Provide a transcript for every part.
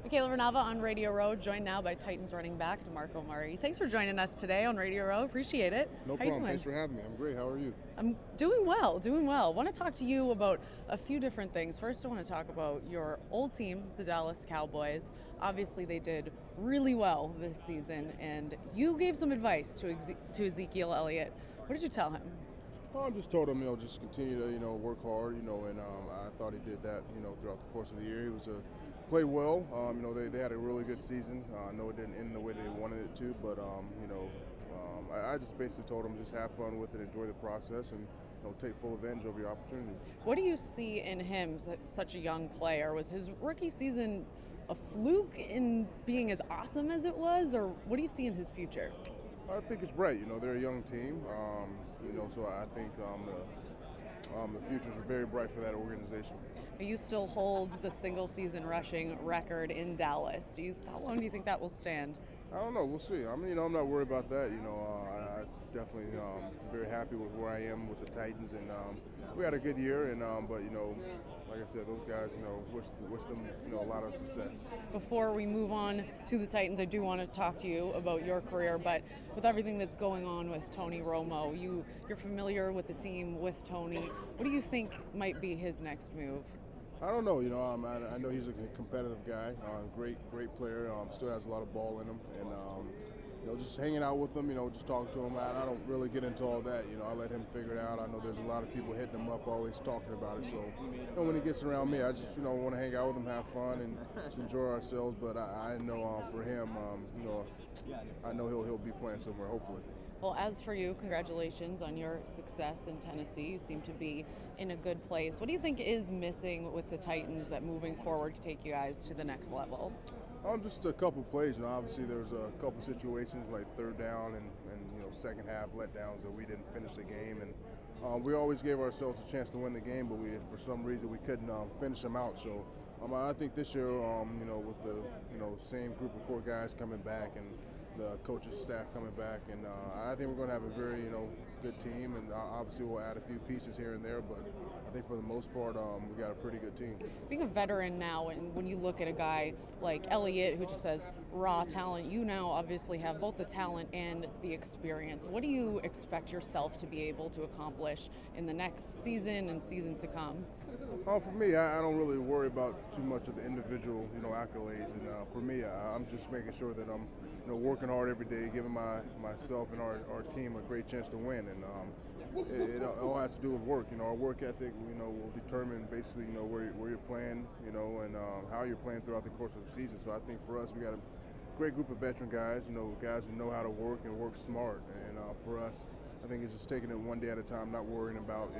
Michaela Renava on Radio Row, joined now by Titans running back DeMarco Murray. Thanks for joining us today on Radio Row. Appreciate it. No How you problem. doing? Thanks for having me. I'm great. How are you? I'm doing well, doing well. Want to talk to you about a few different things. First, I want to talk about your old team, the Dallas Cowboys. Obviously, they did really well this season, and you gave some advice to Ezekiel Elliott. What did you tell him? Well, I just told him, just continue to, work hard, and I thought he did that, throughout the course of the year. He was played well. They had a really good season. I know it didn't end the way they wanted it to, but I just basically told him just have fun with it, enjoy the process, and take full advantage of your opportunities. What do you see in him, such a young player? Was his rookie season a fluke in being as awesome as it was, or what do you see in his future? I think it's bright. They're a young team. So I think the futures are very bright for that organization. You still hold the single season rushing record in Dallas. How long do you think that will stand? I don't know. We'll see. I'm not worried about that. I definitely very happy with where I am with the Titans, and we had a good year. And but like I said, those guys, wish them a lot of success. Before we move on to the Titans, I do want to talk to you about your career. But with everything that's going on with Tony Romo, you're familiar with the team, with Tony. What do you think might be his next move? I don't know. I know he's a competitive guy, great player. Still has a lot of ball in him, and just hanging out with him. Just talking to him. I don't really get into all that. I let him figure it out. I know there's a lot of people hitting him up, always talking about it. So, when he gets around me, I just want to hang out with him, have fun, and just enjoy ourselves. But I know for him, I know he'll be playing somewhere, hopefully. Well, as for you, congratulations on your success in Tennessee. You seem to be in a good place. What do you think is missing with the Titans that moving forward could take you guys to the next level? Just a couple plays. Obviously there's a couple situations like third down and second half letdowns that we didn't finish the game, and we always gave ourselves a chance to win the game, but for some reason we couldn't finish them out. So I think this year, with the same group of core guys coming back and the coaches staff coming back, and I think we're going to have a very good team, and obviously we'll add a few pieces here and there, but I think for the most part we got a pretty good team. Being a veteran now, and when you look at a guy like Elliott who just has raw talent, you now obviously have both the talent and the experience. What do you expect yourself to be able to accomplish in the next season and seasons to come? For me, I don't really worry about too much of the individual accolades, and for me, I'm just making sure that I'm working hard every day, giving myself and our team a great chance to win, and it all has to do with work. Our work ethic, will determine basically, where you're playing, and how you're playing throughout the course of the season. So I think for us, we got a great group of veteran guys, guys who know how to work and work smart. And for us, I think it's just taking it one day at a time, not worrying about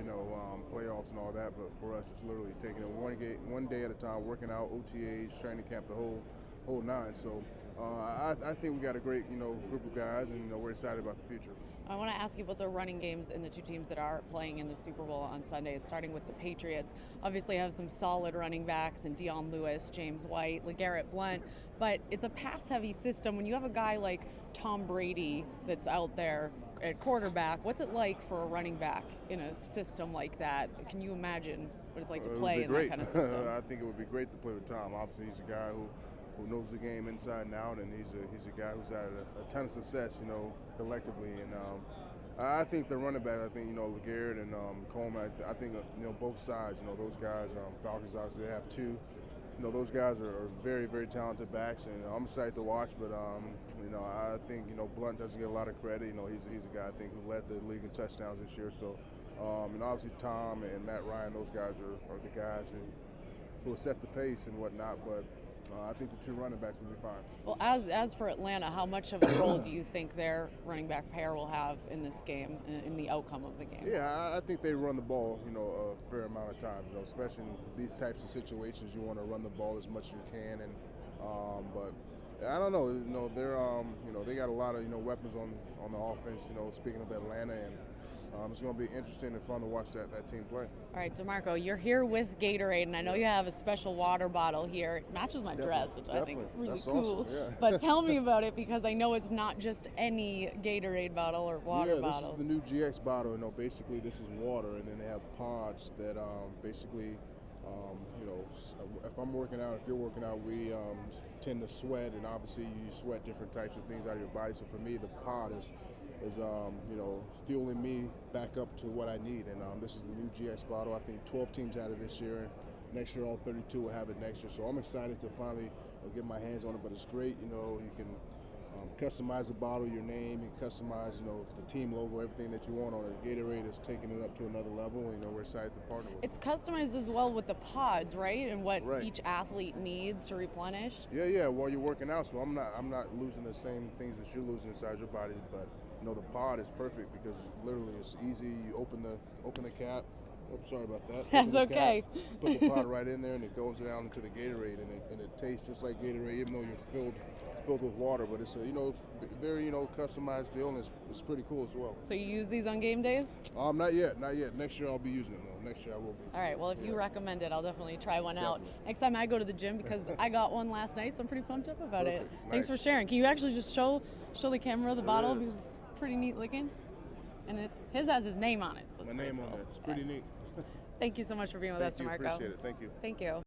playoffs and all that. But for us, it's literally taking it one day at a time, working out OTAs, training camp, the whole nine. So I think we got a great group of guys, and we're excited about the future. I want to ask you about the running games and the two teams that are playing in the Super Bowl on Sunday. It's starting with the Patriots. Obviously have some solid running backs in Dion Lewis, James White, LeGarrette Blount, but it's a pass-heavy system. When you have a guy like Tom Brady that's out there at quarterback, what's it like for a running back in a system like that? Can you imagine what it's like to play in that kind of system? I think it would be great to play with Tom. Obviously, he's a guy who knows the game inside and out, and he's a guy who's had a ton of success, collectively. And I think the running back, LeGarrette and Coleman, I think both sides, those guys, Falcons obviously they have two. Those guys are very, very talented backs, and I'm excited to watch. But I think Blount doesn't get a lot of credit. He's a guy I think who led the league in touchdowns this year. So obviously Tom and Matt Ryan, those guys are the guys who will set the pace and whatnot. But I think the two running backs will be fine. Well, as for Atlanta, how much of a role do you think their running back pair will have in this game, in the outcome of the game? Yeah, I think they run the ball, a fair amount of times. Especially in these types of situations, you want to run the ball as much as you can. And but I don't know. They're they got a lot of weapons on the offense. Speaking of Atlanta, and it's going to be interesting and fun to watch that team play. All right, DeMarco, you're here with Gatorade, and I know you have a special water bottle here. It matches my dress, which I think is really That's cool. Awesome, yeah. But tell me about it, because I know it's not just any Gatorade bottle or water bottle. This is the new GX bottle. Basically this is water, and then they have pods that basically if I'm working out, if you're working out, we tend to sweat, and obviously you sweat different types of things out of your body. So for me, the pod is fueling me back up to what I need. And this is the new GX bottle. I think 12 teams out of this year. Next year, all 32 will have it next year. So I'm excited to finally get my hands on it. But it's great, you can customize the bottle, your name, and customize, the team logo, everything that you want on it. Gatorade is taking it up to another level. We're excited to partner with It's customized as well with the pods, right? And what Right. each athlete needs to replenish. Yeah. While you're working out, so I'm not losing the same things that you're losing inside your body. But the pod is perfect because literally it's easy. You open the cap. Oh, sorry about that. That's Open the cap, okay. Put the pod right in there, and it goes down into the Gatorade, and it tastes just like Gatorade, even though you're filled with water. But it's a very customized deal, and it's pretty cool as well. So you use these on game days? Not yet. Next year I'll be using it though. Next year I will be. All right, well, if you recommend it, I'll definitely try one out Definitely. next time I go to the gym because I got one last night, so I'm pretty pumped up about it. Perfect. Thanks Nice. for sharing. Can you actually just show the camera the bottle is. because it's pretty neat looking? And his has his name on it. So it's My pretty name on cool. there. It's pretty neat. Thank you so much for being with us, Thank you. DeMarco. Appreciate it. Thank you. Thank you.